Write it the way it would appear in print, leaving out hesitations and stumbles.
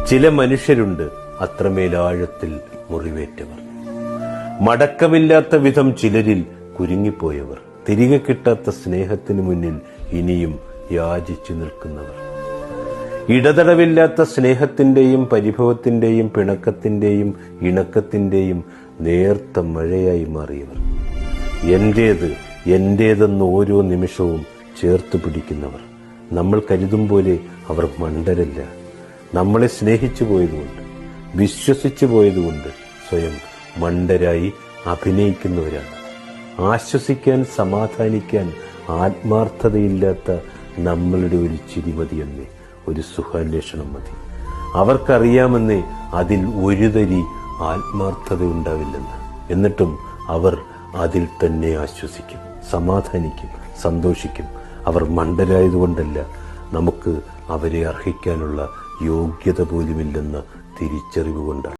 ചില മനുഷ്യരുണ്ട് അത്രമേൽ ആഴത്തിൽ മുറിവേറ്റവർ, മടക്കമില്ലാത്ത വിധം ചിലരിൽ കുരുങ്ങിപ്പോയവർ, തിരികെ കിട്ടാത്ത സ്നേഹത്തിനു മുന്നിൽ ഇനിയും യാചിച്ചു നിൽക്കുന്നവർ, ഇടതടവില്ലാത്ത സ്നേഹത്തിന്റെയും പരിഭവത്തിന്റെയും പിണക്കത്തിന്റെയും ഇണക്കത്തിന്റെയും നേർത്ത മഴയായി മാറിയവർ, എന്റേതെന്ന് ഓരോ നിമിഷവും ചേർത്ത് പിടിക്കുന്നവർ. നമ്മൾ കരുതും പോലെ അവർ മണ്ടരല്ല. നമ്മളെ സ്നേഹിച്ചു പോയതുകൊണ്ട്, വിശ്വസിച്ചു പോയതുകൊണ്ട് സ്വയം മണ്ടരായി അഭിനയിക്കുന്നവരാണ്. ആശ്വസിക്കാൻ, സമാധാനിക്കാൻ ആത്മാർത്ഥതയില്ലാത്ത നമ്മളുടെ ഒരു ചിരി മതിയെന്നേ, ഒരു സുഖാന്വേഷണം മതി. അവർക്കറിയാമെന്നേ അതിൽ ഒരു തരി ആത്മാർത്ഥത ഉണ്ടാവില്ലെന്ന്. എന്നിട്ടും അവർ അതിൽ തന്നെ ആശ്വസിക്കും, സമാധാനിക്കും, സന്തോഷിക്കും. അവർ മണ്ടരായതുകൊണ്ടല്ല, നമുക്ക് അവരെ അർഹിക്കാനുള്ള യോഗ്യത പോലുമില്ലെന്ന തിരിച്ചറിവ് കൊണ്ടാണ്.